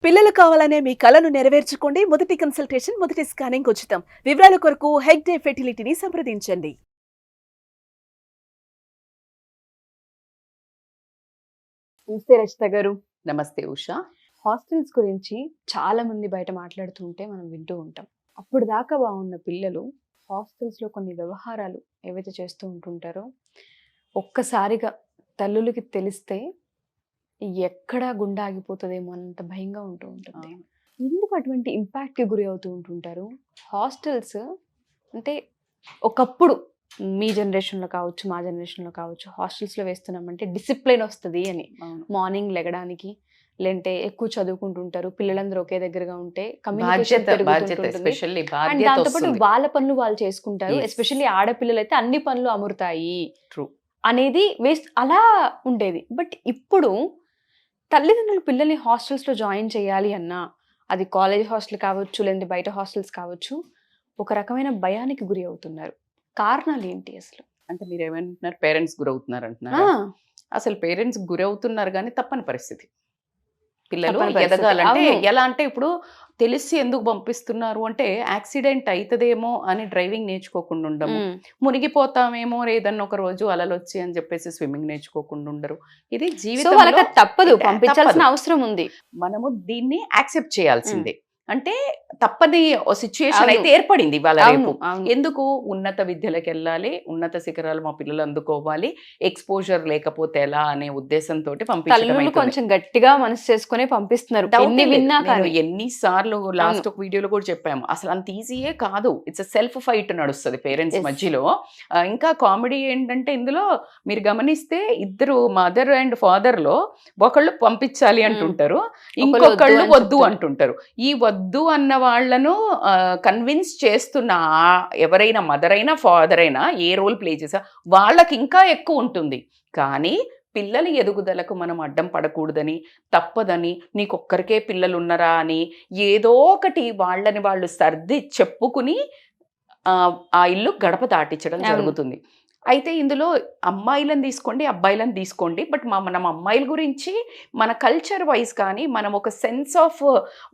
పిల్లలు కావాలనే మీ కలను నెరవేర్చుకోండి. మొదటి కన్సల్టేషన్, మొదటి స్కానింగ్ ఉచితం. వివరాల కొరకు హెగ్డే ఫెర్టిలిటీని సంప్రదించండి. నమస్తే రచిత గారు. నమస్తే ఉషా. హాస్టల్స్ గురించి చాలా మంది బయట మాట్లాడుతూ ఉంటే మనం వింటూ ఉంటాం. అప్పుడు దాకా బాగున్న పిల్లలు హాస్టల్స్లో కొన్ని వ్యవహారాలు ఏవైతే చేస్తూ ఉంటుంటారో ఒక్కసారిగా తల్లులకి తెలిస్తే ఎక్కడా గుండె ఆగిపోతుందేమో అన్నంత భయంగా ఉంటూ ఉంటుంది. ఎందుకు అటువంటి ఇంపాక్ట్కి గురి అవుతూ ఉంటుంటారు? హాస్టల్స్ అంటే ఒకప్పుడు మీ జనరేషన్లో కావచ్చు, మా జనరేషన్లో కావచ్చు, హాస్టల్స్లో వేస్తున్నామంటే డిసిప్లిన్ వస్తుంది అని. మార్నింగ్ లెగడానికి, లేదంటే ఎక్కువ చదువుకుంటుంటారు, పిల్లలందరూ ఒకే దగ్గరగా ఉంటే కమ్యూనికేషన్ పెరుగుతుంటుంది. అండ్ దాంతోపాటు వాళ్ళ పనులు వాళ్ళు చేసుకుంటారు. ఎస్పెషల్లీ ఆడపిల్లలు అయితే అన్ని పనులు అమరుతాయి అనేది అలా ఉండేది. బట్ ఇప్పుడు తల్లిదండ్రులు పిల్లల్ని హాస్టల్స్లో జాయిన్ చేయాలి అన్నా, అది కాలేజ్ హాస్టల్ కావచ్చు, లేదంటే బయట హాస్టల్స్ కావచ్చు, ఒక రకమైన భయానికి గురి అవుతున్నారు. కారణాలు ఏంటి అసలు? అంటే మీరు ఏమంటున్నారు, పేరెంట్స్ గురవుతున్నారు అంటున్నారు? అసలు పేరెంట్స్ గురవుతున్నారు కానీ తప్పని పరిస్థితి. పిల్లలు ఎదగాలంటే ఎలా అంటే, ఇప్పుడు తెలిసి ఎందుకు పంపిస్తున్నారు అంటే, యాక్సిడెంట్ అవుతుందేమో అని డ్రైవింగ్ నేర్చుకోకుండా ఉండము, మునిగిపోతామేమో ఏదన్నా ఒక రోజు అలలు వచ్చి అని చెప్పేసి స్విమ్మింగ్ నేర్చుకోకుండా ఉండరు. ఇది జీవితం తప్పదు, పంపించాల్సిన అవసరం ఉంది. మనము దీన్ని యాక్సెప్ట్ చేయాల్సిందే. అంటే తప్పని సిచ్యుయేషన్ అయితే ఏర్పడింది ఇవాళ రేపు. ఎందుకు? ఉన్నత విద్యలకు వెళ్ళాలి, ఉన్నత శిఖరాలు మా పిల్లలు అందుకోవాలి, ఎక్స్పోజర్ లేకపోతే ఎలా అనే ఉద్దేశంతో పంపించడం. కొంచెం గట్టిగా మనసు చేసుకునే పంపిస్తున్నారు. ఎన్నిసార్లు లాస్ట్ ఒక వీడియోలో కూడా చెప్పాము, అసలు అంత ఈజీయే కాదు. ఇట్స్ సెల్ఫ్ ఫైట్ నడుస్తుంది పేరెంట్స్ మధ్యలో. ఇంకా కామెడీ ఏంటంటే, ఇందులో మీరు గమనిస్తే ఇద్దరు మదర్ అండ్ ఫాదర్ లో ఒకళ్ళు పంపించాలి అంటుంటారు, ఇంకొకళ్ళు వద్దు అంటుంటారు. ఈ వద్దు అన్న వాళ్ళను కన్విన్స్ చేస్తున్న ఎవరైనా మదర్ అయినా ఫాదర్ అయినా ఏ రోల్ ప్లే చేసా వాళ్ళకి ఇంకా ఎక్కువ ఉంటుంది. కానీ పిల్లల ఎదుగుదలకు మనం అడ్డం పడకూడదని, తప్పదని, నీకొక్కరికే పిల్లలు ఉన్నారా అని ఏదో ఒకటి వాళ్ళని వాళ్ళు సర్ది చెప్పుకుని ఆ ఇల్లు గడప దాటించడం జరుగుతుంది. అయితే ఇందులో అమ్మాయిలను తీసుకోండి, అబ్బాయిలను తీసుకోండి, బట్ మనం అమ్మాయిల గురించి మన కల్చర్ వైజ్ కానీ మనం ఒక సెన్స్ ఆఫ్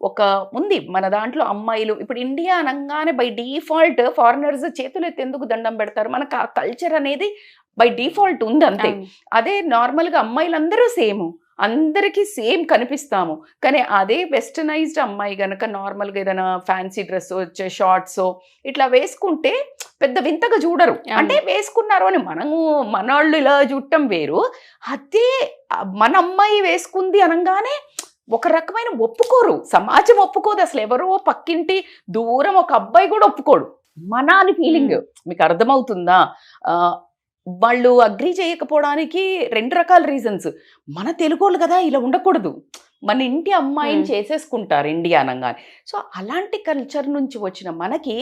ఒక ఉంది మన దాంట్లో. అమ్మాయిలు ఇప్పుడు ఇండియా అనగానే బై డిఫాల్ట్ ఫారినర్స్ చేతులు ఎత్తి ఎందుకు దండం పెడతారు? మనకు ఆ కల్చర్ అనేది బై డిఫాల్ట్ ఉంది అంతే. అదే నార్మల్గా అమ్మాయిలందరూ సేమ్, అందరికీ సేమ్ కనిపిస్తాము. కానీ అదే వెస్టర్నైజ్డ్ అమ్మాయి గనక నార్మల్గా ఏదైనా ఫ్యాన్సీ డ్రెస్ వచ్చే షార్ట్స్ ఇట్లా వేసుకుంటే పెద్ద వింతగా చూడరు. అంటే వేసుకున్నారు అని మనవాళ్ళు ఇలా చూడటం వేరు. అదే మన అమ్మాయి వేసుకుంది అనగానే ఒక రకమైన ఒప్పుకోరు, సమాజం ఒప్పుకోదు. అసలు ఎవరో పక్కింటి దూరం ఒక అబ్బాయి కూడా ఒప్పుకోడు మన అని ఫీలింగ్. మీకు అర్థమవుతుందా? వాళ్ళు అగ్రీ చేయకపోవడానికి రెండు రకాల రీజన్స్. మన తెలుగోళ్ళు కదా, ఇలా ఉండకూడదు, మన ఇంటి అమ్మాయిని చేసేసుకుంటారు ఇండియా అనగానే. సో అలాంటి కల్చర్ నుంచి వచ్చిన మనకి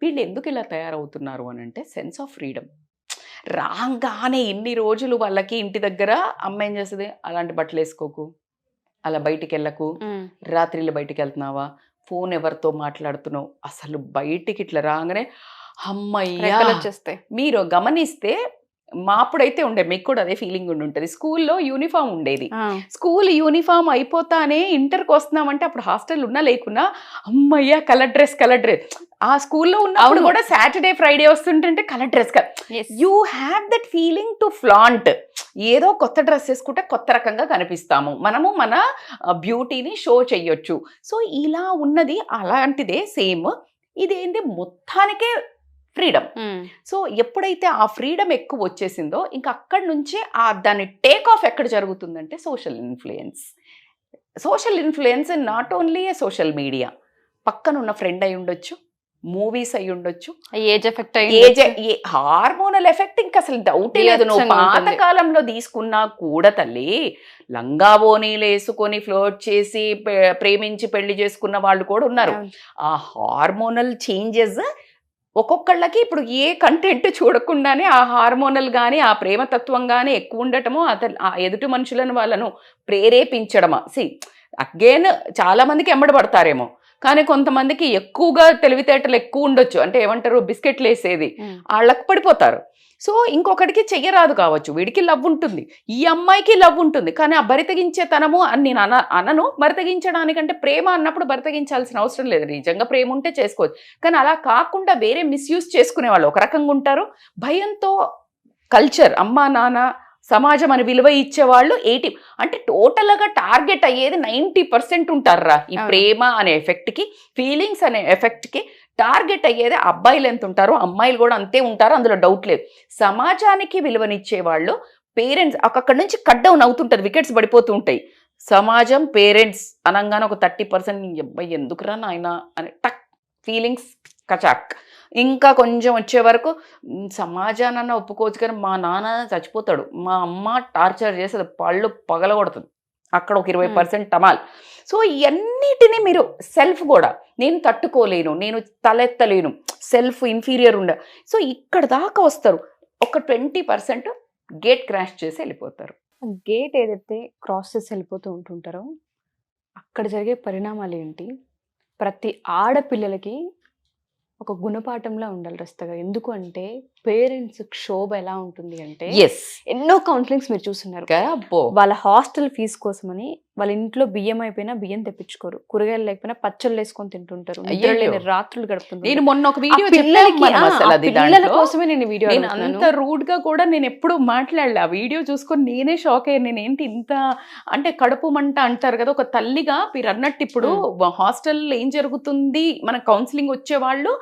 వీళ్ళు ఎందుకు ఇలా తయారవుతున్నారు అని అంటే, సెన్స్ ఆఫ్ ఫ్రీడమ్ రాగానే ఇన్ని రోజులు వాళ్ళకి ఇంటి దగ్గర అమ్మ ఏం చేస్తుంది, అలాంటి బట్టలు వేసుకోకు, అలా బయటికి వెళ్ళకు, రాత్రిళ్ళు బయటికి వెళ్తున్నావా, ఫోన్ ఎవరితో మాట్లాడుతున్నావు, అసలు బయటికి ఇట్లా రాగానే అమ్మయ్య వచ్చేస్తే. మీరు గమనిస్తే మాప్పుడైతే ఉండే, మీకు కూడా అదే ఫీలింగ్ ఉంటుంది. స్కూల్లో యూనిఫామ్ ఉండేది, స్కూల్ యూనిఫామ్ అయిపోతానే ఇంటర్కి వస్తున్నామంటే అప్పుడు హాస్టల్ ఉన్నా లేకున్నా అమ్మయ్య కలర్ డ్రెస్. ఆ స్కూల్లో ఉన్నప్పుడు కూడా సాటర్డే ఫ్రైడే వస్తుంటే colour dress. You have that feeling to flaunt. ఏదో కొత్త డ్రెస్ వేసుకుంటే కొత్త రకంగా కనిపిస్తాము, మనము మన బ్యూటీని షో చెయ్యొచ్చు. సో ఇలా ఉన్నది అలాంటిదే సేమ్. ఇదేంటి మొత్తానికే ఫ్రీడమ్. సో ఎప్పుడైతే ఆ ఫ్రీడమ్ ఎక్కువ వచ్చేసిందో ఇంకా అక్కడి నుంచే దాని టేక్ ఆఫ్ ఎక్కడ జరుగుతుందంటే social influence. Social influence not only A social media, పక్కనున్న ఫ్రెండ్ అయి ఉండొచ్చు, మూవీస్ అయి ఉండొచ్చు, ఏజ్ ఎఫెక్ట్, హార్మోనల్ ఎఫెక్ట్, ఇంకా అసలు డౌటే లేదు. నువ్వు పాతకాలంలో తీసుకున్నా కూడా తల్లి లంగా ఓనీలు వేసుకొని ఫ్లోట్ చేసి ప్రేమించి పెళ్లి చేసుకున్న వాళ్ళు కూడా ఉన్నారు. ఆ హార్మోనల్ చేంజెస్ ఒక్కొక్కళ్ళకి ఇప్పుడు ఏ కంటెంట్ చూడకుండానే ఆ హార్మోనల్ కానీ ఆ ప్రేమతత్వం కానీ ఎక్కువ ఉండటము, ఆ ఎదుటి మనుషులను వాళ్ళను ప్రేరేపించడమా. అగైన్ చాలా మందికి ఎంబడబడతారేమో, కానీ కొంతమందికి ఎక్కువగా తెలివితేటలు ఎక్కువ ఉండొచ్చు, అంటే ఏమంటారు బిస్కెట్లు వేసేది, వాళ్ళకి పడిపోతారు. సో ఇంకొకటికి చెయ్యరాదు కావచ్చు, వీడికి లవ్ ఉంటుంది, ఈ అమ్మాయికి లవ్ ఉంటుంది, కానీ ఆ బరితెగించే తనము అని నేను అనను. బరితెగించడానికంటే ప్రేమ అన్నప్పుడు బరితెగించాల్సిన అవసరం లేదు, నిజంగా ప్రేమ ఉంటే చేసుకోవచ్చు. కానీ అలా కాకుండా వేరే మిస్యూజ్ చేసుకునే వాళ్ళు ఒక రకంగా ఉంటారు. భయంతో కల్చర్, అమ్మా నాన్న సమాజం అని విలువ ఇచ్చేవాళ్ళు 80, అంటే టోటల్గా టార్గెట్ అయ్యేది 90% ఉంటారా ఈ ప్రేమ అనే ఎఫెక్ట్కి, ఫీలింగ్స్ అనే ఎఫెక్ట్కి టార్గెట్ అయ్యేది అబ్బాయిలు ఎంత ఉంటారో అమ్మాయిలు కూడా అంతే ఉంటారు, అందులో డౌట్ లేదు. సమాజానికి విలువనిచ్చే వాళ్ళు పేరెంట్స్ అక్కడి నుంచి కట్ డౌన్ అవుతుంటుంది, వికెట్స్ పడిపోతూ ఉంటాయి. సమాజం పేరెంట్స్ అనగానే ఒక 30% అబ్బాయి ఎందుకురా నాయన అని టక్ ఫీలింగ్స్ కచాక్. ఇంకా కొంచెం వచ్చే వరకు సమాజానన్నా ఒప్పుకోవచ్చు, కానీ మా నాన్న చచ్చిపోతాడు, మా అమ్మ టార్చర్ చేసేది, పళ్ళు పగలగొడుతుంది, అక్కడ ఒక 20% టమాల్. సో ఇవన్నిటినీ మీరు సెల్ఫ్ కూడా నేను తట్టుకోలేను, నేను తలెత్తలేను, సెల్ఫ్ ఇన్ఫీరియర్ ఉండ, సో ఇక్కడ దాకా వస్తారు. ఒక 20% గేట్ క్రాష్ చేసి వెళ్ళిపోతారు. గేట్ ఏదైతే క్రాస్ చేసి వెళ్ళిపోతూ ఉంటుంటారో అక్కడ జరిగే పరిణామాలు ఏంటి? ప్రతి ఆడపిల్లలకి ఒక గుణపాఠంలా ఉండాలి రస్తగా. ఎందుకు అంటే పేరెంట్స్ క్షోభ ఎలా ఉంటుంది అంటే, ఎన్నో కౌన్సిలింగ్స్ మీరు చూస్తున్నారు, వాళ్ళ హాస్టల్ ఫీజు కోసమని వాళ్ళ ఇంట్లో బియ్యం అయిపోయినా బియ్యం తెప్పించుకోరు, కూరగాయలు లేకపోయినా పచ్చళ్ళు వేసుకొని తింటుంటారు, రాత్రులు గడుపుతుంటారు. నేను మొన్న ఒక వీడియో పిల్లల కోసమే నేను వీడియో అంత రూడ్ గా కూడా నేను ఎప్పుడు మాట్లాడలే. ఆ వీడియో చూసుకొని నేనే షాక్ అయ్యాను, నేను ఏంటి ఇంత అంటే కడుపు మంట అంటారు కదా, ఒక తల్లిగా మీరు అన్నట్టు ఇప్పుడు హాస్టల్ ఏం జరుగుతుంది, మన కౌన్సిలింగ్ వచ్చేవాళ్ళు,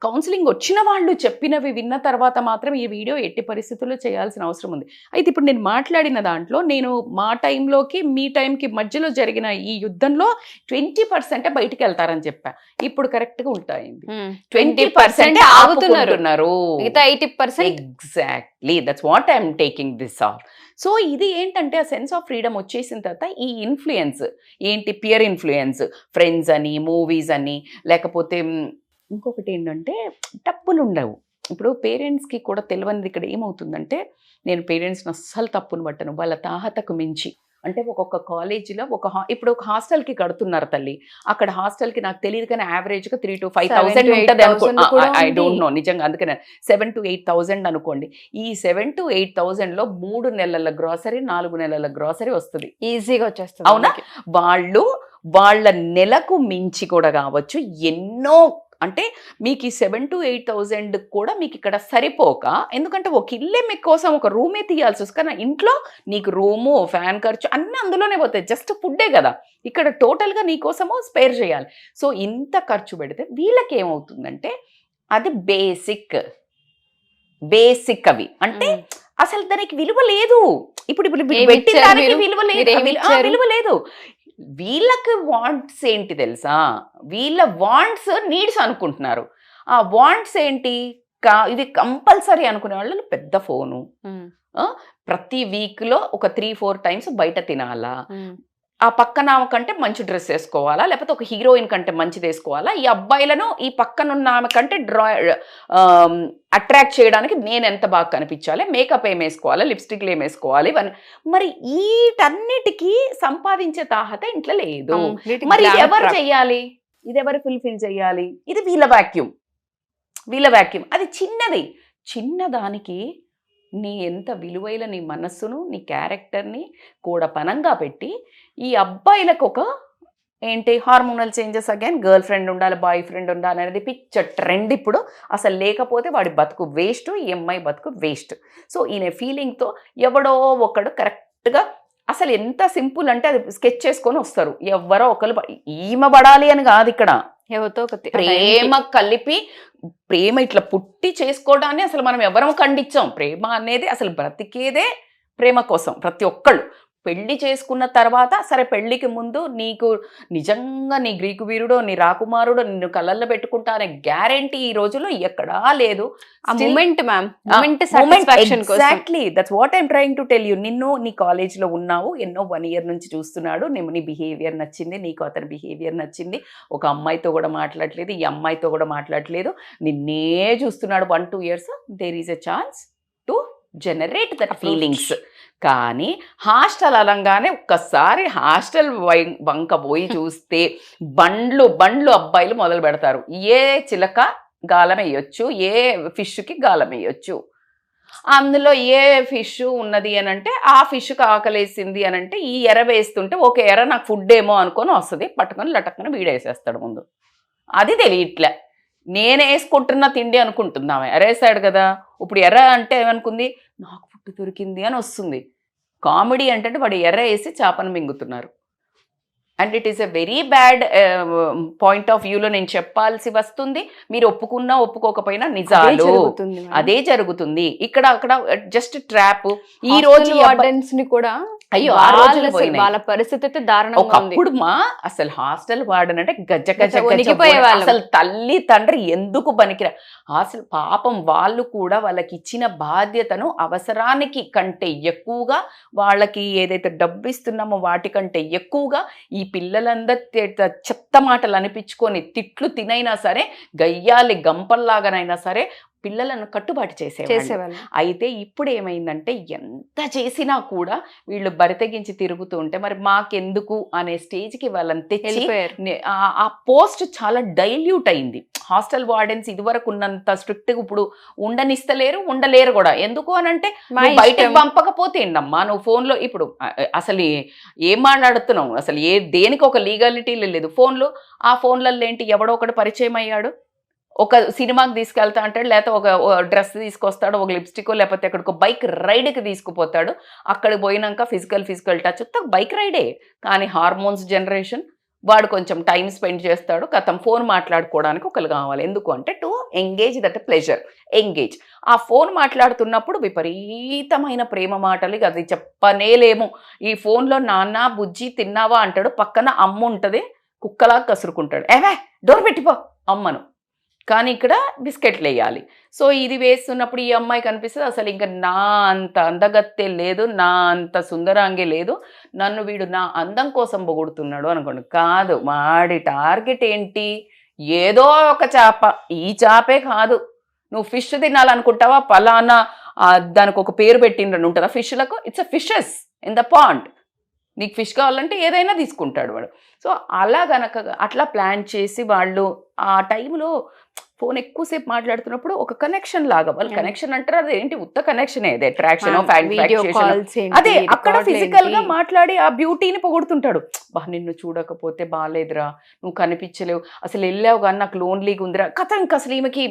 కౌన్సిలింగ్ వచ్చిన వాళ్ళు చెప్పినవి విన్న తర్వాత మాత్రం ఈ వీడియో ఎట్టి పరిస్థితుల్లో చేయాల్సిన అవసరం ఉంది. అయితే ఇప్పుడు నేను మాట్లాడిన దాంట్లో నేను మా టైంలోకి మీ టైంకి మధ్యలో జరిగిన ఈ యుద్ధంలో 20% బయటికి వెళ్తారని చెప్పా, ఇప్పుడు కరెక్ట్ గా ఉంటాయింది. 20% ఆగుతున్నారు, 80% exactly that's what I'm taking this of. So ఇది ఏంటంటే ఆ సెన్స్ ఆఫ్ ఫ్రీడమ్ వచ్చేసిన తర్వాత ఈ ఇన్ఫ్లుయెన్స్ ఏంటి, పియర్ ఇన్ఫ్లుయెన్స్, ఫ్రెండ్స్ అని, మూవీస్ అని, లేకపోతే ఇంకొకటి ఏంటంటే డబ్బులు ఉండవు. ఇప్పుడు పేరెంట్స్కి కూడా తెలియనిది ఇక్కడ ఏమవుతుందంటే, నేను పేరెంట్స్ని అస్సలు తప్పును పట్టను, వాళ్ళ తాహతకు మించి, అంటే ఒక్కొక్క కాలేజీలో ఇప్పుడు ఒక హాస్టల్కి కడుతున్నారు తల్లి, అక్కడ హాస్టల్కి నాకు తెలియదు కానీ యావరేజ్గా 3,000 to 5,000 ఉంటుంది అనుకో, ఐ డోంట్ నో నిజంగా, అందుకనే 7,000 to 8,000 అనుకోండి. ఈ 7,000 to 8,000లో 3 నెలల గ్రాసరీ, 4 నెలల గ్రాసరీ వస్తుంది, ఈజీగా వచ్చేస్తుంది. అవునా? వాళ్ళ నెలకు మించి కూడా కావచ్చు ఎన్నో, అంటే మీకు ఈ 7,000 to 8,000 కూడా మీకు ఇక్కడ సరిపోక, ఎందుకంటే ఒక ఇల్లే మీకు కోసం ఒక రూమే తీయాల్సి వస్తుంది, కానీ ఇంట్లో నీకు రూము, ఫ్యాన్ ఖర్చు అన్నీ అందులోనే పోతాయి, జస్ట్ ఫుడ్డే కదా, ఇక్కడ టోటల్గా నీకోసము స్పేర్ చేయాలి. సో ఇంత ఖర్చు పెడితే వీళ్ళకి ఏమవుతుందంటే అది బేసిక్ అవి, అంటే అసలు దానికి విలువ లేదు. ఇప్పుడు పెట్టిన దానికి విలువ లేదు. వీళ్ళకి వాంట్స్ ఏంటి తెలుసా, వీళ్ళ వాంట్స్ నీడ్స్ అనుకుంటున్నారు. ఆ వాంట్స్ ఏంటి, ఇది కంపల్సరీ అనుకునే వాళ్ళు పెద్ద ఫోను, ప్రతి వీక్లో ఒక 3-4 times బయట తినాలా, ఆ పక్కన ఆమె కంటే మంచి డ్రెస్ వేసుకోవాలా, లేకపోతే ఒక హీరోయిన్ కంటే మంచిది వేసుకోవాలా, ఈ అబ్బాయిలను ఈ పక్కనున్న ఆమె కంటే అట్రాక్ట్ చేయడానికి నేను ఎంత బాగా కనిపించాలి, మేకప్ ఏం వేసుకోవాలి, లిప్స్టిక్లు ఏం వేసుకోవాలి, మరి వీటన్నిటికీ సంపాదించే తాహత ఇంట్లో లేదు. మరి ఎవరు చెయ్యాలి, ఇది ఎవరు ఫుల్ఫిల్ చేయాలి, ఇది వీళ్ళ వాక్యూమ్. అది చిన్నదానికి నీ ఎంత విలువైన నీ మనస్సును, నీ క్యారెక్టర్ని కూడా పనంగా పెట్టి ఈ అబ్బాయిలకు ఒక ఏంటి hormonal changes, again girl friend ఉండాలి, బాయ్ ఫ్రెండ్ ఉండాలి అనేది పిచ్చ ట్రెండ్ ఇప్పుడు. అసలు లేకపోతే వాడి బతుకు వేస్ట్, ఈ అమ్మాయి బతుకు వేస్ట్. సో ఈయన ఫీలింగ్తో ఎవడో ఒకడు కరెక్ట్గా, అసలు ఎంత సింపుల్ అంటే అది స్కెచ్ చేసుకొని వస్తారు, ఎవరో ఒకరు ఈమె పడాలి అని కాదు ఇక్కడ, ఎవరితో ప్రేమ కలిపి, ప్రేమ ఇట్లా పుట్టి చేసుకోవడాన్ని అసలు మనం ఎవరం ఖండించాం. ప్రేమ అనేది అసలు బ్రతికేదే ప్రేమ కోసం ప్రతి ఒక్కళ్ళు. పెళ్లి చేసుకున్న తర్వాత సరే, పెళ్లికి ముందు నీకు నిజంగా నీ గ్రీకు వీరుడో, నీ రాకుమారుడో నిన్ను కళ్ళల్లో పెట్టుకుంటా అనే గ్యారెంటీ ఈ రోజుల్లో ఎక్కడా లేదు. Exactly that's what I'm trying to tell you. నిన్ను నీ కాలేజ్లో ఉన్నావు, ఎన్నో 1 year నుంచి చూస్తున్నాడు, నీ బిహేవియర్ నచ్చింది, నీకు అతని బిహేవియర్ నచ్చింది, ఒక అమ్మాయితో కూడా మాట్లాడలేదు, ఈ అమ్మాయితో కూడా మాట్లాడలేదు, నిన్నే చూస్తున్నాడు 1-2 years, there is a chance to generate that feelings. కానీ హాస్టల్ అనగానే ఒక్కసారి హాస్టల్ వంక పోయి చూస్తే బండ్లు అబ్బాయిలు మొదలు పెడతారు. ఏ చిలక గాలం వేయొచ్చు, ఏ ఫిష్కి గాలం వేయొచ్చు, అందులో ఏ ఫిష్ ఉన్నది అని అంటే ఆ ఫిష్కి ఆకలేసింది అని అంటే ఈ ఎర వేస్తుంటే ఒక ఎర నాకు ఫుడ్ ఏమో అనుకొని వస్తుంది, పట్టుకొని లటక్కన వీడేసేస్తాడు ముందు. అది తెలియట్లే, నేను వేసుకుంటున్న తిండి అనుకుంటున్నామే, ఎరేసాడు కదా. ఇప్పుడు ఎర్ర అంటే ఏమనుకుంది, నాకు ఫుడ్ దొరికింది అని వస్తుంది. కామెడీ అంటే వాడు ఎర్ర వేసి చేపను మింగుతున్నారు. And it is a very bad point of వ్యూలో నేను చెప్పాల్సి వస్తుంది. మీరు ఒప్పుకున్నా ఒప్పుకోకపోయినా నిజాలు అదే జరుగుతుంది. ఇక్కడ అక్కడ జస్ట్ ట్రాప్. ఈ రోజు వార్డెన్స్ ని కూడా అయ్యో ఆ రోజులు వాళ్ళ పరిస్థితి అయితే దారుణంగా ఉంది. ఒకప్పుడు అసలు హాస్టల్ వార్డెన్ అంటే గజ్జ వణికిపోయేవాళ్ళం. అసలు తల్లి తండ్రి ఎందుకు పనికిరా. అసలు పాపం వాళ్ళు కూడా వాళ్ళకి ఇచ్చిన బాధ్యతను అవసరానికి కంటే ఎక్కువగా, వాళ్ళకి ఏదైతే డబ్బు ఇస్తున్నామో వాటికంటే ఎక్కువగా ఈ పిల్లలందరి చెత్త మాటలు అనిపించుకొని తిట్లు తినైనా సరే, గయ్యాలి గంపల్లాగానైనా సరే పిల్లలను కట్టుబాటు చేసేవాళ్ళు. అయితే ఇప్పుడు ఏమైందంటే ఎంత చేసినా కూడా వీళ్ళు బరితెగించి తిరుగుతూ ఉంటే మరి మాకెందుకు అనే స్టేజ్కి వాళ్ళని తెచ్చి ఆ పోస్ట్ చాలా డైల్యూట్ అయింది. హాస్టల్ వార్డెన్స్ ఇదివరకు ఉన్నంత స్ట్రిక్ట్గా ఇప్పుడు ఉండలేరు కూడా. ఎందుకు అని అంటే బయటకు పంపకపోతే ఏంటమ్మా, నువ్వు ఫోన్లో ఇప్పుడు అసలు ఏం మాట్లాడుతున్నావు, అసలు దేనికి ఒక లీగాలిటీ లేదు. ఫోన్లు, ఆ ఫోన్లలో ఏంటి, ఎవడో ఒకటి పరిచయం అయ్యాడు, ఒక సినిమాకి తీసుకెళ్తా అంటాడు, లేకపోతే ఒక డ్రెస్ తీసుకొస్తాడు, ఒక లిప్స్టిక్, లేకపోతే అక్కడికి బైక్ రైడ్కి తీసుకుపోతాడు. అక్కడికి పోయినాక ఫిజికల్ టచ్ బైక్ రైడే. కానీ హార్మోన్స్ జనరేషన్, వాడు కొంచెం టైం స్పెండ్ చేస్తాడు, కథం ఫోన్ మాట్లాడుకోవడానికి ఒకరు కావాలి. ఎందుకు అంటే to engage that pleasure, engage. ఆ ఫోన్ మాట్లాడుతున్నప్పుడు విపరీతమైన ప్రేమ మాటలు, అది చెప్పనేలేము. ఈ ఫోన్లో నాన్న బుజ్జి తిన్నావా అంటాడు, పక్కన అమ్మ ఉంటుంది, కుక్కలా కసురుకుంటాడు, ఏవే డోర్ పెట్టిపో అమ్మను. కానీ ఇక్కడ బిస్కెట్లు వేయాలి. సో ఇది వేస్తున్నప్పుడు ఈ అమ్మాయి కనిపిస్తుంది, అసలు ఇంకా నా అంత అందగత్తె లేదు, నా అంత సుందరాంగే లేదు, నన్ను వీడు నా అందం కోసం పొగుడుతున్నాడు అనుకోండి. కాదు, వాడి టార్గెట్ ఏంటి, ఏదో ఒక చేప. ఈ చేపే కాదు, నువ్వు ఫిష్ తినాలనుకుంటావా, పలానా దానికి ఒక పేరు పెట్టిండ్రని ఉంటుందా ఫిష్లకు, it's a fishes in the pond. నీకు ఫిష్ కావాలంటే ఏదైనా తీసుకుంటాడు వాడు. సో అలా గనక అట్లా ప్లాన్ చేసి వాళ్ళు ఆ టైంలో ఫోన్ ఎక్కువసేపు మాట్లాడుతున్నప్పుడు ఒక కనెక్షన్ లాగా, వాళ్ళు కనెక్షన్ అంటారు, అది ఏంటి ఉత్త కనెక్షన్, అదే అట్రాక్షన్, అదే అక్కడ ఫిజికల్ గా మాట్లాడి ఆ బ్యూటీని పొగుడుతుంటాడు. బా నిన్ను చూడకపోతే బాగాలేదురా, నువ్వు కనిపించలేవు, అసలు వెళ్ళావు కానీ నాకు లోన్లీగా ఉందిరా కథ. ఇంకా అసలు ఈమెకి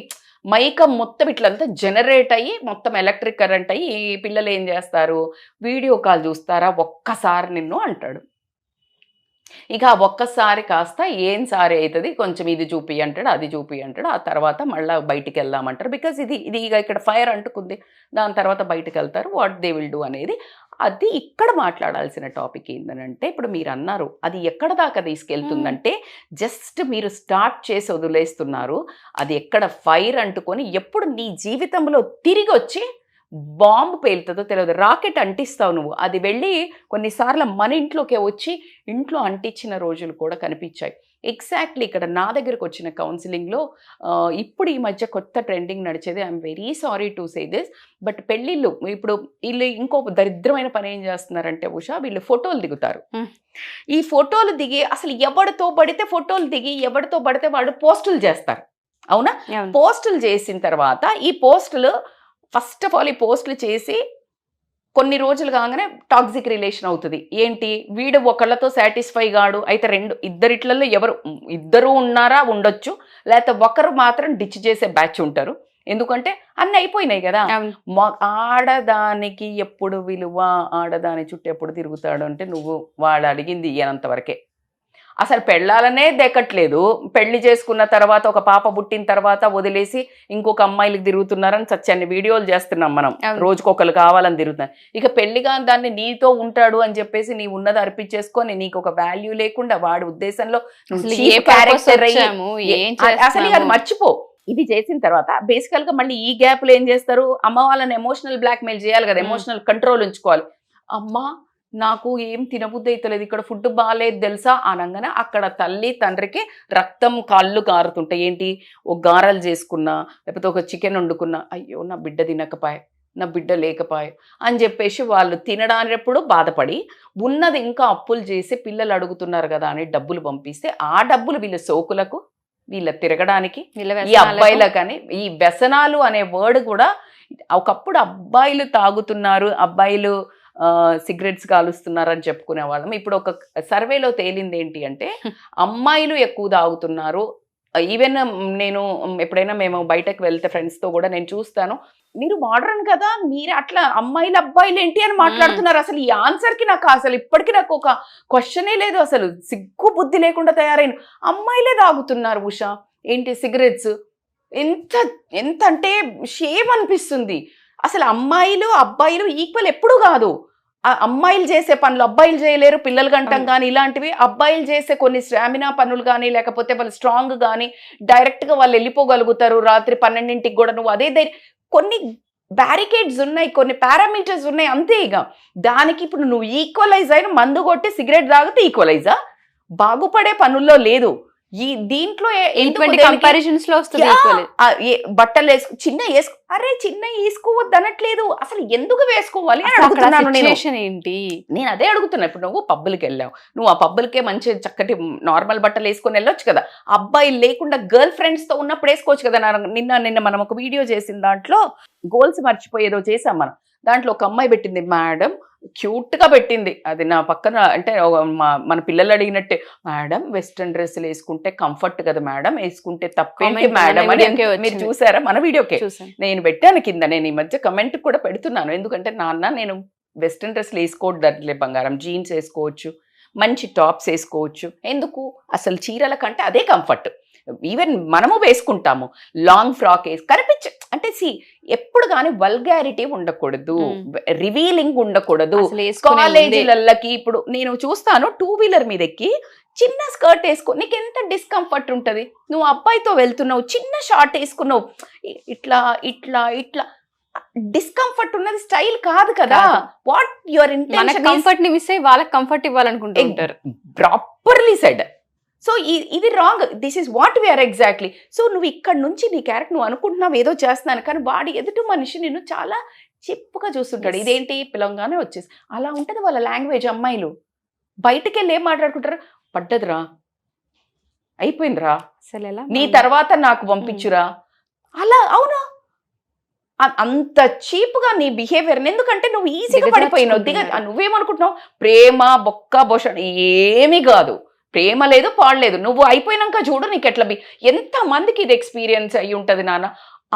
మైకం మొత్తం ఇట్లంతా జనరేట్ అయ్యి మొత్తం ఎలక్ట్రిక్ కరెంట్ అయ్యి ఈ పిల్లలు ఏం చేస్తారు, వీడియో కాల్ చూస్తారా ఒక్కసారి నిన్ను అంటాడు. ఇక ఆ ఒక్కసారి కాస్త ఏం సారి అవుతుంది, కొంచెం ఇది చూపి అంటాడు, అది చూపి అంటాడు, ఆ తర్వాత మళ్ళీ బయటికి వెళ్దామంటారు. బికాజ్ ఇది ఇక ఇక్కడ ఫైర్ అంటుకుంది, దాని తర్వాత బయటకు వెళ్తారు. వాట్ దే విల్ డూ అనేది అది ఇక్కడ మాట్లాడాల్సిన టాపిక్ ఏంటంటే, ఇప్పుడు మీరు అన్నారు అది ఎక్కడ దాకా తీసుకెళ్తుందంటే, జస్ట్ మీరు స్టార్ట్ చేసి వదిలేస్తున్నారు, అది ఎక్కడ ఫైర్ అంటుకొని ఎప్పుడు నీ జీవితంలో తిరిగి వచ్చి బాంబు పేలుతుందో తెలియదు. రాకెట్ అంటిస్తావు నువ్వు, అది వెళ్ళి కొన్నిసార్లు మన ఇంట్లోకే వచ్చి ఇంట్లో అంటించిన రోజులు కూడా కనిపించాయి. ఎగ్జాక్ట్లీ ఇక్కడ నా దగ్గరకు వచ్చిన కౌన్సిలింగ్లో ఇప్పుడు ఈ మధ్య కొత్త ట్రెండింగ్ నడిచేది, I'm very sorry to say this, but పెళ్ళిళ్ళు ఇప్పుడు వీళ్ళు ఇంకో దరిద్రమైన పని ఏం చేస్తున్నారంటే ఉషా, వీళ్ళు ఫోటోలు దిగుతారు. ఈ ఫోటోలు దిగి అసలు ఎవరితో పడితే ఫోటోలు దిగి ఎవరితో పడితే వాడు పోస్టులు చేస్తారు. అవునా? పోస్టులు చేసిన తర్వాత ఈ పోస్టులు ఫస్ట్ ఆఫ్ ఆల్ ఈ పోస్టులు చేసి కొన్ని రోజులు కాగానే టాక్సిక్ రిలేషన్ అవుతుంది. ఏంటి, వీడు ఒకళ్ళతో సాటిస్ఫై కాడు, అయితే ఇద్దరిట్లలో ఇద్దరు ఉన్నారా, ఉండొచ్చు, లేకపోతే ఒకరు మాత్రం డిచ్ చేసే బ్యాచ్ ఉంటారు. ఎందుకంటే అన్నీ అయిపోయినాయి కదా. ఆడదానికి ఎప్పుడు విలువ, ఆడదాని చుట్టూ ఎప్పుడు తిరుగుతాడు అంటే నువ్వు వాడు అడిగింది ఇయ్యనంత వరకే. అసలు పెళ్ళాలనే దెక్కట్లేదు, పెళ్లి చేసుకున్న తర్వాత ఒక పాప పుట్టిన తర్వాత వదిలేసి ఇంకొక అమ్మాయిలకు తిరుగుతున్నారని సత్యాన్ని వీడియోలు చేస్తున్నాం మనం, రోజుకొకరు కావాలని తిరుగుతున్నారు. ఇక పెళ్లిగా దాన్ని నీతో ఉంటాడు అని చెప్పేసి నీ ఉన్నది అర్పించేసుకొని నీకు ఒక వాల్యూ లేకుండా వాడి ఉద్దేశంలో అసలు అది మర్చిపో. ఇది చేసిన తర్వాత బేసికల్ గా మళ్ళీ ఈ గ్యాప్లో ఏం చేస్తారు, అమ్మ వాళ్ళని ఎమోషనల్ బ్లాక్మెయిల్ చేయాలి కదా, ఎమోషనల్ కంట్రోల్ ఉంచుకోవాలి. అమ్మ నాకు ఏం తినబుద్ధి అవుతలేదు, ఇక్కడ ఫుడ్ బాగాలేదు తెలుసా అనగానే అక్కడ తల్లి తండ్రికి రక్తం కాళ్ళు కారుతుంటాయి. ఏంటి, ఒక గారెలు చేసుకున్నా లేకపోతే ఒక చికెన్ వండుకున్నా, అయ్యో నా బిడ్డ తినకపాయ, నా బిడ్డ లేకపోయా అని చెప్పేసి వాళ్ళు తినడానిప్పుడు బాధపడి ఉన్నది ఇంకా అప్పులు చేసి పిల్లలు అడుగుతున్నారు కదా అని డబ్బులు పంపిస్తే ఆ డబ్బులు వీళ్ళ సోకులకు వీళ్ళ తిరగడానికి ఈ అబ్బాయిలకని ఈ వ్యసనాలు అనే వర్డ్ కూడా ఒకప్పుడు అబ్బాయిలు తాగుతున్నారు, అబ్బాయిలు సిగరెట్స్ కాలుస్తున్నారు అని చెప్పుకునే వాళ్ళం. ఇప్పుడు ఒక సర్వేలో తేలింది ఏంటి అంటే అమ్మాయిలు ఎక్కువ తాగుతున్నారు. ఈవెన్ నేను ఎప్పుడైనా మేము బయటకు వెళ్తే ఫ్రెండ్స్తో కూడా నేను చూస్తాను, మీరు మోడర్న్ కదా, మీరు అట్లా అమ్మాయిలు అబ్బాయిలు ఏంటి అని మాట్లాడుతున్నారు. అసలు ఈ ఆన్సర్కి నాకు అసలు ఇప్పటికీ నాకు ఒక క్వశ్చనే లేదు. అసలు సిగ్గు బుద్ధి లేకుండా తయారైన అమ్మాయిలే తాగుతున్నారు ఉషా ఏంటి సిగరెట్స్. ఎంత ఎంత అంటే షేమ్ అనిపిస్తుంది. అసలు అమ్మాయిలు అబ్బాయిలు ఈక్వల్ ఎప్పుడు కాదు. అమ్మాయిలు చేసే పనులు అబ్బాయిలు చేయలేరు, పిల్లలు గంటం కానీ ఇలాంటివి. అబ్బాయిలు చేసే కొన్ని స్టామినా పనులు కానీ లేకపోతే వాళ్ళు స్ట్రాంగ్ కానీ డైరెక్ట్గా వాళ్ళు వెళ్ళిపోగలుగుతారు రాత్రి 12ంటికి కూడా. నువ్వు అదే కొన్ని బ్యారికేడ్స్ ఉన్నాయి, కొన్ని పారామీటర్స్ ఉన్నాయి అంతే. ఇక దానికి ఇప్పుడు నువ్వు ఈక్వలైజ్ అయిన మందు కొట్టి సిగరెట్ తాగితే ఈక్వలైజా? బాగుపడే పనుల్లో లేదు. ఈ దీంట్లో కంపారిజన్స్ లో వస్తుంది. బట్టలు వేసుకో చిన్న వేసుకో, అరే చిన్న వేసుకోవద్దు అనట్లేదు, అసలు ఎందుకు వేసుకోవాలి అని అడుగుతున్నాను ఏంటి. నేను అదే అడుగుతున్నా. ఇప్పుడు నువ్వు పబ్బులకి వెళ్ళావు, నువ్వు ఆ పబ్బులకే మంచి చక్కటి నార్మల్ బట్టలు వేసుకొని వెళ్ళొచ్చు కదా. అబ్బాయిలు లేకుండా గర్ల్ ఫ్రెండ్స్ తో ఉన్నప్పుడు వేసుకోవచ్చు కదా. నిన్న మనం ఒక వీడియో చేసిన దాంట్లో గోల్స్ మర్చిపోయేదో చేసాం మనం. దాంట్లో ఒక అమ్మాయి పెట్టింది, మేడం క్యూట్ గా పెట్టింది. అది నా పక్కన అంటే మన పిల్లలు అడిగినట్టే, మేడం వెస్ట్రన్ డ్రెస్సులు వేసుకుంటే కంఫర్ట్ కదా మేడం, వేసుకుంటే తప్పేంటి మేడం అని. మీరు చూసారా మన వీడియోకే? నేను పెట్టాను కింద. నేను ఈ మధ్య కమెంట్ కూడా పెడుతున్నాను, ఎందుకంటే నాన్న నేను వెస్ట్రన్ డ్రెస్సులు వేసుకోవద్దులే బంగారం, జీన్స్ వేసుకోవచ్చు, మంచి టాప్స్ వేసుకోవచ్చు, ఎందుకు అసలు చీరల కంటే అదే కంఫర్ట్. ఈవెన్ మనము వేసుకుంటాము లాంగ్ ఫ్రాక్ వేసి కనిపించ అంటే ఎప్పుడు కానీ వల్గారిటీ ఉండకూడదు, రివీలింగ్ ఉండకూడదు. కాలేజీలకి ఇప్పుడు నేను చూస్తాను 2 వీలర్ మీద ఎక్కి చిన్న స్కర్ట్ వేసుకో, నీకు ఎంత డిస్కంఫర్ట్ ఉంటుంది. నువ్వు అబ్బాయితో వెళ్తున్నావు, చిన్న షార్ట్ వేసుకున్నావు, ఇట్లా ఇట్లా ఇట్లా డిస్కంఫర్ట్ ఉన్నది స్టైల్ కాదు కదా. వాట్ యువర్ ఇంటెన్షన్, కంఫర్ట్ ని మిస్ అయ్యి వాళ్ళకి కంఫర్ట్ ఇవ్వాలనుకుంటారు. Properly said. సో ఇది wrong. This is what we are exactly. So నువ్వు ఇక్కడ నుంచి నీ క్యారెక్టర్ నువ్వు అనుకుంటున్నావు ఏదో చేస్తున్నాను, కానీ వాడి ఎదుటి మనిషి నిన్ను చాలా చిప్పుగా చూస్తుంటాడు. ఇదేంటి పిలంగానే వచ్చేసి అలా ఉంటుంది వాళ్ళ లాంగ్వేజ్. అమ్మాయిలు బయటకు వెళ్ళి ఏం మాట్లాడుకుంటారు, పడ్డదిరా, అయిపోయిందిరా, నీ తర్వాత నాకు పంపించురా, అలా. అవునా, అంత చీప్గా నీ బిహేవియర్. ఎందుకంటే నువ్వు ఈజీగా పడిపోయినావు. నువ్వేమనుకుంటున్నావు, ప్రేమ బొక్క బొష ఏమీ కాదు, ప్రేమ లేదు పాడలేదు. నువ్వు అయిపోయినాక చూడు నీకు ఎట్లా ఎంతమందికి ఇది ఎక్స్పీరియన్స్ అయ్యి ఉంటుంది నాన్న.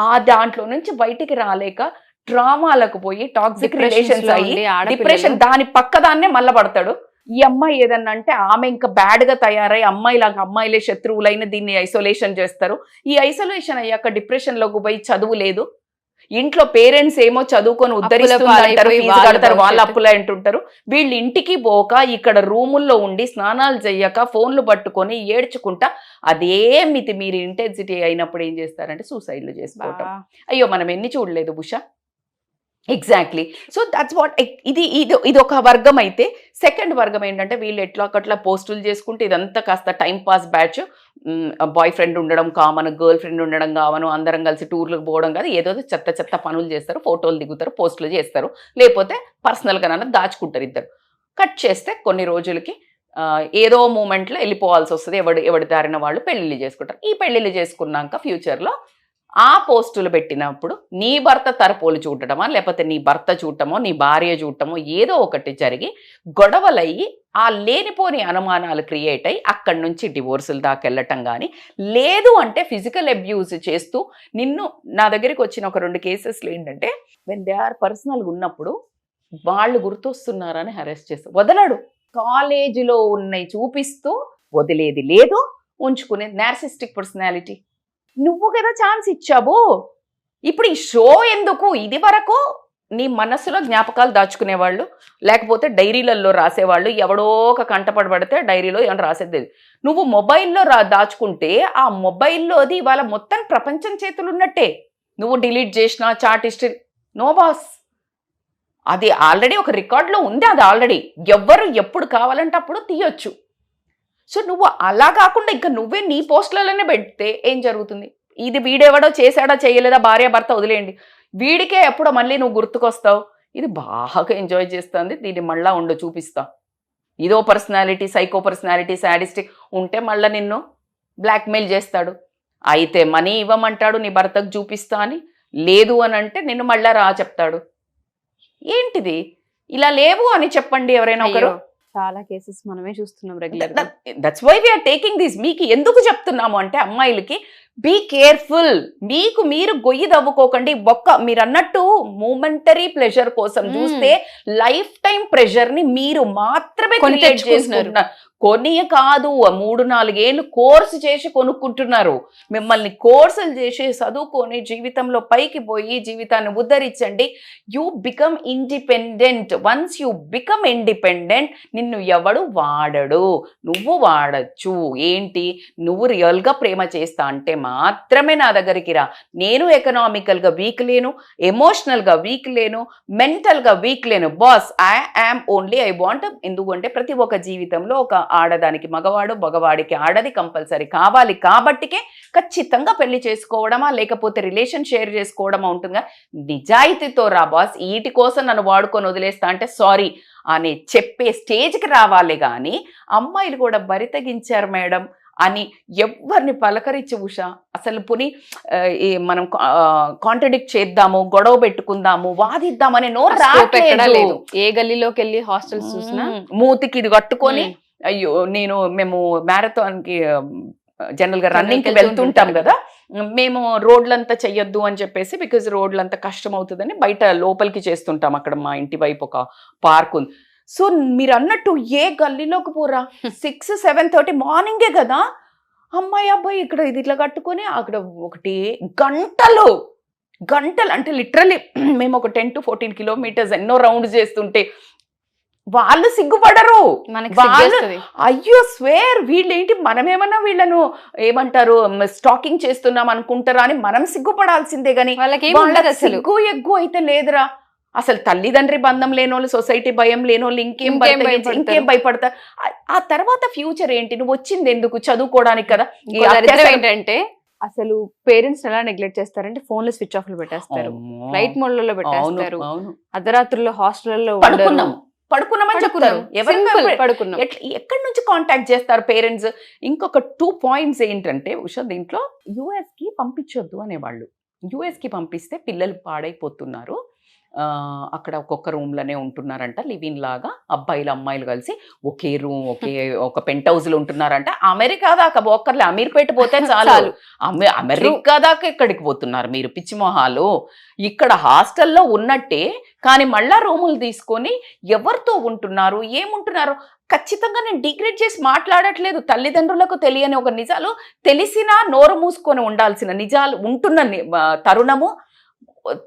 ఆ దాంట్లో నుంచి బయటికి రాలేక ట్రామాలకు పోయి టాక్సిక్ రిలేషన్స్ అయ్యి డిప్రెషన్, దాని పక్కదాన్నే మళ్ళా పడతాడు. ఈ అమ్మాయి ఏదన్నా అంటే ఆమె ఇంకా బ్యాడ్ గా తయారై అమ్మాయిలాగా అమ్మాయిలే శత్రువులైన దీన్ని ఐసోలేషన్ చేస్తారు. ఈ ఐసోలేషన్ అయ్యాక డిప్రెషన్ లోకి పోయి చదువు లేదు, ఇంట్లో పేరెంట్స్ ఏమో చదువుకొని ఉద్ధరిస్తుంటారు, ఫీజు కడతారు, వాళ్ళ అప్పులే అంటుంటారు. వీళ్ళు ఇంటికి పోక ఇక్కడ రూముల్లో ఉండి స్నానాలు చెయ్యక ఫోన్లు పట్టుకొని ఏడ్చుకుంటా అదే మితి మీరు ఇంటెన్సిటీ అయినప్పుడు ఏం చేస్తారంటే సూసైడ్లు చేసుకోవటం. అయ్యో మనం ఎన్ని చూడలేదు Usha. Exactly. So that's what. ఇది ఒక వర్గం అయితే, సెకండ్ వర్గం ఏంటంటే వీళ్ళు ఎట్లా ఒకట్లా పోస్టులు చేసుకుంటే ఇదంతా కాస్త time pass batch. Boy friend ఉండడం కామన్, గర్ల్ ఫ్రెండ్ ఉండడం కామను, అందరం కలిసి టూర్లకు పోవడం కాదు, ఏదో చెత్త చెత్త పనులు చేస్తారు, ఫోటోలు దిగుతారు, పోస్టులు చేస్తారు, లేకపోతే పర్సనల్గా దిగుతారు ఇద్దరు. కట్ చేస్తే కొన్ని రోజులకి ఏదో మూమెంట్లో వెళ్ళిపోవాల్సి వస్తుంది. ఎవడి దారిన వాళ్ళు పెళ్ళిళ్ళు చేసుకుంటారు. ఈ పెళ్ళిళ్ళు చేసుకున్నాక ఫ్యూచర్లో ఆ పోస్టులు పెట్టినప్పుడు నీ భర్త తరపోలు చూడటమా, లేకపోతే నీ భర్త చూడటమో నీ భార్య చూడటమో ఏదో ఒకటి జరిగి గొడవలయ్యి ఆ లేనిపోని అనుమానాలు క్రియేట్ అయ్యి అక్కడి నుంచి డివోర్సులు దాకా వెళ్ళటం కానీ, లేదు అంటే ఫిజికల్ అబ్యూజ్ చేస్తూ నిన్ను. నా దగ్గరికి వచ్చిన ఒక 2 కేసెస్లు ఏంటంటే వెన్ దే ఆర్ పర్సనల్గా ఉన్నప్పుడు వాళ్ళు గుర్తొస్తున్నారని హెరాస్ చేస్తారు, వదలడు. కాలేజీలో ఉన్నవి చూపిస్తూ వదిలేది లేదు, ఉంచుకునే నార్సిస్టిక్ పర్సనాలిటీ. నువ్వు కదా ఛాన్స్ ఇచ్చావు. ఇప్పుడు ఈ షో ఎందుకు? ఇది వరకు నీ మనసులో జ్ఞాపకాలు దాచుకునేవాళ్ళు, లేకపోతే డైరీలలో రాసేవాళ్ళు. ఎవడో ఒక కంటపడి పడితే డైరీలో ఏమైనా రాసేది. నువ్వు మొబైల్లో దాచుకుంటే ఆ మొబైల్లోది ఇవాళ మొత్తం ప్రపంచం చేతులు ఉన్నట్టే. నువ్వు డిలీట్ చేసిన చాట్ హిస్టరీ నో బాస్, అది ఆల్రెడీ ఒక రికార్డులో ఉంది. అది ఆల్రెడీ ఎవ్వరు ఎప్పుడు కావాలంటే అప్పుడు తీయొచ్చు. సో నువ్వు అలా కాకుండా ఇంకా నువ్వే నీ పోస్టులలోనే పెడితే ఏం జరుగుతుంది? ఇది వీడెవడో చేశాడా చేయలేదా, భార్య భర్త వదిలేయండి. వీడికే ఎప్పుడో మళ్ళీ నువ్వు గుర్తుకొస్తావు. ఇది బాగా ఎంజాయ్ చేస్తుంది, దీన్ని మళ్ళా చూపిస్తా. ఇదో పర్సనాలిటీ, సైకో పర్సనాలిటీ, సాడిస్టిక్ ఉంటే మళ్ళీ నిన్ను బ్లాక్మెయిల్ చేస్తాడు. అయితే మనీ ఇవ్వమంటాడు నీ భర్తకు చూపిస్తా అని, లేదు అని అంటే నిన్ను మళ్ళా చెప్తాడు. ఏంటిది? ఇలా లేవు అని చెప్పండి ఎవరైనా ఒకరు. చాలా కేసెస్ మనమే చూస్తున్నాం రెగ్యులర్ గా. That's why we are taking this. మీకు ఎందుకు చెప్తున్నాము అంటే అమ్మాయిలకి బీ కేర్ఫుల్. మీకు మీరు గొయ్యి దవ్వుకోకండి. మీరు అన్నట్టు మూమెంటరీ ప్లెజర్ కోసం చూస్తే లైఫ్ టైం ప్రెషర్ ని మీరు మాత్రమే క్రియేట్ చేసుకుంటున్నారు. కొని కాదు, 3-4 ఏళ్ళు కోర్సు చేసి కొనుక్కుంటున్నారు. మిమ్మల్ని కోర్సులు చేసి చదువుకొని జీవితంలో పైకి పోయి జీవితాన్ని ఉద్ధరించండి. You become independent. Once you become independent నిన్ను ఎవడు వాడడు, నువ్వు వాడచ్చు. ఏంటి, నువ్వు రియల్గా ప్రేమ చేస్తా అంటే మాత్రమే నా దగ్గరికి రా. నేను ఎకనామికల్గా వీక్ లేను, ఎమోషనల్గా వీక్ లేను, మెంటల్గా వీక్ లేను. Boss I want. ఎందుకంటే ప్రతి ఒక్క జీవితంలో ఒక ఆడదానికి మగవాడు, మగవాడికి ఆడది కంపల్సరీ కావాలి. కాబట్టికే ఖచ్చితంగా పెళ్లి చేసుకోవడమా లేకపోతే రిలేషన్ షేర్ చేసుకోవడమా ఉంటుందిగా. నిజాయితీతో రా బాస్, వీటి కోసం నన్ను వాడుకొని వదిలేస్తా అంటే సారీ అని చెప్పే స్టేజ్కి రావాలి. కానీ అమ్మాయిలు కూడా బరి తెగించారు మేడం అని ఎవరిని పలకరించి ఉషా అసలు పుని మనం కాంట్రడిక్ట్ చేద్దాము, గొడవ పెట్టుకుందాము, వాదిద్దామనే నోరు రావట్లేదు. ఏ గల్లీలోకి వెళ్ళి హాస్టల్స్ చూసినా మూతికి ఇది కట్టుకొని అయ్యో మేము మ్యారథాన్కి జనరల్ గా రన్నింగ్కి వెళ్తుంటాం కదా, మేము రోడ్లంతా చెయ్యొద్దు అని చెప్పేసి, బికాజ్ రోడ్లంతా కష్టం అవుతుందని బయట లోపలికి చేస్తుంటాం. అక్కడ మా ఇంటి వైపు ఒక పార్క్ ఉంది. సో మీరు అన్నట్టు ఏ గల్లీలోకి పోరా, 6-7:30 మార్నింగే కదా, అమ్మాయి అబ్బాయి ఇక్కడ ఇది ఇట్లా కట్టుకొని అక్కడ ఒకటి గంటలు అంటే లిటరలీ మేము ఒక 10-14 కిలోమీటర్స్ ఎన్నో రౌండ్స్ చేస్తుంటే వాళ్ళు సిగ్గుపడరు. వాళ్ళు అయ్యో స్వేర్ వీళ్ళేంటి మనమేమన్నా వీళ్ళను ఏమంటారు స్టాకింగ్ చేస్తున్నాం అనుకుంటారా అని మనం సిగ్గుపడాల్సిందే. గాని సిగ్గు ఎగ్గు అయితే లేదురా. అసలు తల్లిదండ్రి బంధం లేనోళ్ళు, సొసైటీ భయం లేనోళ్ళు ఇంకేం భయపడతారు. ఆ తర్వాత ఫ్యూచర్ ఏంటి? నువ్వు వచ్చింది ఎందుకు? చదువుకోవడానికి కదా. ఏంటంటే అసలు పేరెంట్స్ ఎలా నెగ్లెక్ట్ చేస్తారంటే ఫోన్ లో స్విచ్ ఆఫ్ లో పెట్టేస్తారు, ఫ్లైట్ మోడ్ లో పెట్టేస్తారు, అర్ధరాత్రుల్లో హాస్టల్లో పడుకున్నామని చెప్తారు. ఎక్కడి నుంచి కాంటాక్ట్ చేస్తారు పేరెంట్స్? ఇంకొక 2 పాయింట్స్ ఏంటంటే ఉషా, దీంట్లో US కి పంపించొద్దు అనేవాళ్ళు. US కి పంపిస్తే పిల్లలు పాడైపోతున్నారు, అక్కడ ఒక్కొక్క రూమ్లోనే ఉంటున్నారంట, లివిన్ లాగా అబ్బాయిలు అమ్మాయిలు కలిసి ఒకే రూమ్ ఒక పెంట్ హౌస్లో ఉంటున్నారంట. అమెరికా దాకా ఒక్కర్లే, అమీర్పేట పోతే చాలు, అమెరికా దాకా ఎక్కడికి పోతున్నారు మీరు పిచ్చి మొహాలు? ఇక్కడ హాస్టల్లో ఉన్నట్టే కానీ మళ్ళా రూములు తీసుకొని ఎవరితో ఉంటున్నారు, ఏముంటున్నారు? ఖచ్చితంగా నేను డిగ్రేడ్ చేసి మాట్లాడట్లేదు. తల్లిదండ్రులకు తెలియని ఒక నిజాలు తెలిసినా నోరు మూసుకొని ఉండాల్సిన నిజాలు ఉంటున్న తరుణము,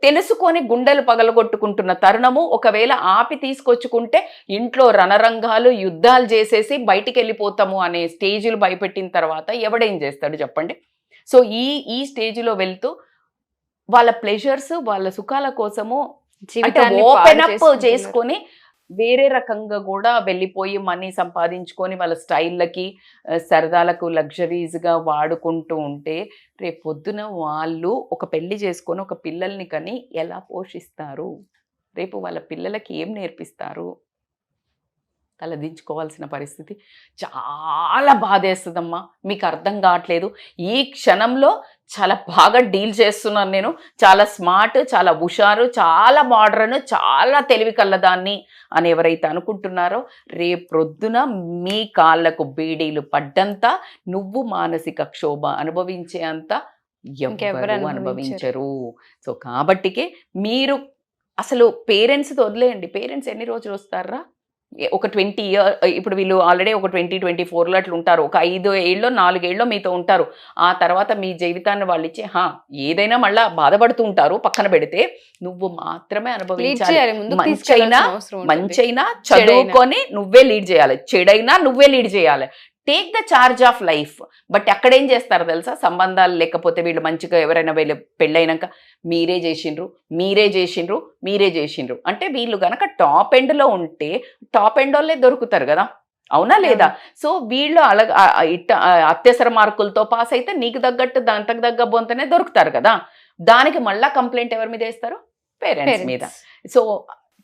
తెలుసుకొని గుండెలు పగలగొట్టుకుంటున్న తరుణము. ఒకవేళ ఆపి తీసుకొచ్చుకుంటే ఇంట్లో రణరంగాలు, యుద్ధాలు చేసేసి బయటికి వెళ్ళిపోతాము అనే స్టేజ్లు భయపెట్టిన తర్వాత ఎవడేం చేస్తాడు చెప్పండి? సో ఈ స్టేజ్లో వెళ్తూ వాళ్ళ ప్లెజర్స్, వాళ్ళ సుఖాల కోసము ఓపెన్ అప్ చేసుకొని వేరే రకంగా కూడా వెళ్ళిపోయి మనీ సంపాదించుకొని వాళ్ళ స్టైళ్ళకి, సరదాలకు, లగ్జరీస్గా వాడుకుంటూ ఉంటే రేపు పొద్దున వాళ్ళు ఒక పెళ్లి చేసుకొని ఒక పిల్లల్ని కని ఎలా పోషిస్తారు? రేపు వాళ్ళ పిల్లలకి ఏం నేర్పిస్తారు? తలదించుకోవాల్సిన పరిస్థితి. చాలా బాధేస్తుందమ్మా. మీకు అర్థం కావట్లేదు. ఈ క్షణంలో చాలా బాగా డీల్ చేస్తున్నాను నేను. చాలా స్మార్ట్, చాలా హుషారు, చాలా మోడర్న్, చాలా తెలివి కల్లదాన్ని అని ఎవరైతే అనుకుంటున్నారో రేపొద్దున మీ కాళ్ళకు బీడీలు పడ్డంత, నువ్వు మానసిక క్షోభ అనుభవించే అంత ఎవరు అనుభవించరు. సో కాబట్టికే మీరు అసలు పేరెంట్స్తో వదిలేయండి. పేరెంట్స్ ఎన్ని రోజులు వస్తారా? ఒక 20 years, ఇప్పుడు వీళ్ళు ఆల్రెడీ ఒక 20-24 అట్లా ఉంటారు. ఒక 5 ఏళ్ళో 4 ఏళ్ళో మీతో ఉంటారు. ఆ తర్వాత మీ జీవితాన్ని వాళ్ళు ఇచ్చి ఏదైనా మళ్ళా బాధపడుతూ ఉంటారు. పక్కన పెడితే నువ్వు మాత్రమే అనుభవించాలి. మంచైనా చదువుకొని నువ్వే లీడ్ చేయాలి, చెడైనా నువ్వే లీడ్ చేయాలి. Take the charge of life. But అక్కడేం చేస్తారు తెలుసా? సంబంధాలు లేకపోతే వీళ్ళు మంచిగా ఎవరైనా వీళ్ళు పెళ్ళైనాక మీరే చేసిండ్రు అంటే వీళ్ళు గనక టాప్ ఎండ్లో ఉంటే టాప్ ఎండ్ వాళ్ళే దొరుకుతారు కదా, అవునా లేదా? సో వీళ్ళు అత్యవసర మార్కులతో పాస్ అయితే నీకు తగ్గట్టు దాంతకు తగ్గ బొంతనే దొరుకుతారు కదా. దానికి మళ్ళా కంప్లైంట్ ఎవరి మీద వేస్తారు? పేరెంట్స్ మీద. So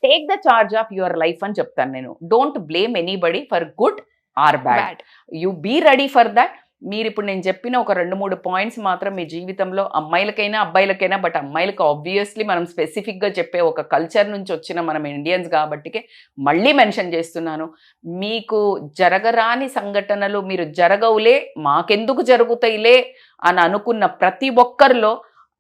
take the charge of your life అని చెప్తాను నేను. Don't blame anybody for good or bad. You be ready for that. మీరు ఇప్పుడు నేను చెప్పిన ఒక 2-3 పాయింట్స్ మాత్రం మీ జీవితంలో, అమ్మాయిలకైనా అబ్బాయిలకైనా, బట్ అమ్మాయిలకు ఆబ్వియస్లీ మనం స్పెసిఫిక్గా చెప్పే ఒక కల్చర్ నుంచి వచ్చిన మనం ఇండియన్స్ కాబట్టికే మళ్ళీ మెన్షన్ చేస్తున్నాను. మీకు జరగరాని సంఘటనలు మీరు జరగవులే, మాకెందుకు జరుగుతాయిలే అని అనుకున్న ప్రతి ఒక్కరిలో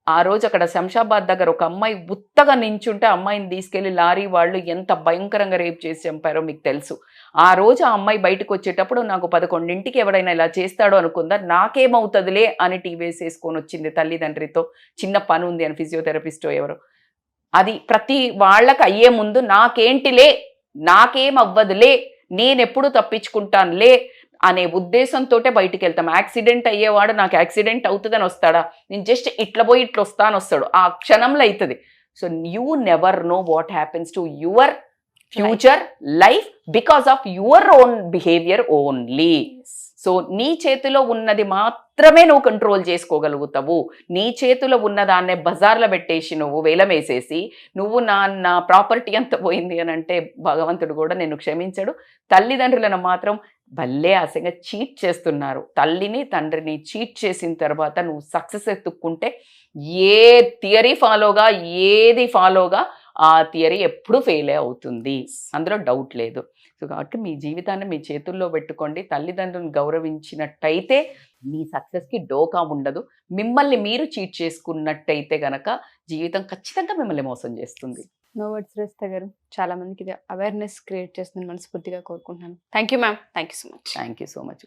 ఆ రోజు అక్కడ శంషాబాద్ దగ్గర ఒక అమ్మాయి ఉత్తగా నించుంటే అమ్మాయిని తీసుకెళ్లి లారీ వాళ్ళు ఎంత భయంకరంగా రేప్ చేసి చంపారో మీకు తెలుసు. ఆ రోజు ఆ అమ్మాయి బయటకు వచ్చేటప్పుడు నాకు 11ంటికి ఎవడైనా ఇలా చేస్తాడో అనుకుందా, నాకేమవుతుందిలే అని టీవీఎస్ వేసుకొని వచ్చింది తల్లిదండ్రితో. చిన్న పని ఉంది అని ఫిజియోథెరపిస్టో ఎవరు. అది ప్రతి వాళ్ళకి అయ్యే ముందు నాకేంటిలే, నాకేమవ్వదులే, నేనెప్పుడు తప్పించుకుంటానులే అనే ఉద్దేశంతో బయటికి వెళ్తాం. యాక్సిడెంట్ అయ్యేవాడు నాకు యాక్సిడెంట్ అవుతుందని వస్తాడా? నేను జస్ట్ ఇట్లా పోయి ఇట్లా వస్తాను వస్తాడు, ఆ క్షణంలో అవుతుంది. So you never know what happens to your future life because of your own behaviour only. So నీ చేతిలో ఉన్నది మాత్రమే నువ్వు కంట్రోల్ చేసుకోగలుగుతావు. నీ చేతిలో ఉన్నదాన్నే బజార్లో పెట్టేసి నువ్వు వేలం వేసేసి నువ్వు నా ప్రాపర్టీ అంత పోయింది అని అంటే భగవంతుడు కూడా నిన్ను క్షమించడు. తల్లిదండ్రులను మాత్రం భలే ఆశగా చీట్ చేస్తున్నారు. తల్లిని తండ్రిని చీట్ చేసిన తర్వాత నువ్వు సక్సెస్ ఎత్తుక్కుంటే ఏ థియరీ ఫాలోగా ఏది ఫాలోగా ఆ థియరీ ఎప్పుడు ఫెయిల్ అవుతుంది, అందులో డౌట్ లేదు. సో కాబట్టి మీ జీవితాన్ని మీ చేతుల్లో పెట్టుకోండి. తల్లిదండ్రులను గౌరవించినట్టయితే మీ సక్సెస్కి డోకా ఉండదు. మిమ్మల్ని మీరు చీట్ చేసుకున్నట్టయితే గనక జీవితం ఖచ్చితంగా మిమ్మల్ని మోసం చేస్తుంది. నో వర్డ్స్ రజిత గారు, చాలా మందికి ఇది అవేర్నెస్ క్రియేట్ చేస్తుందని మనస్ఫూర్తిగా కోరుకుంటున్నాను. Thank you ma'am. Thank you so much. Thank you so much.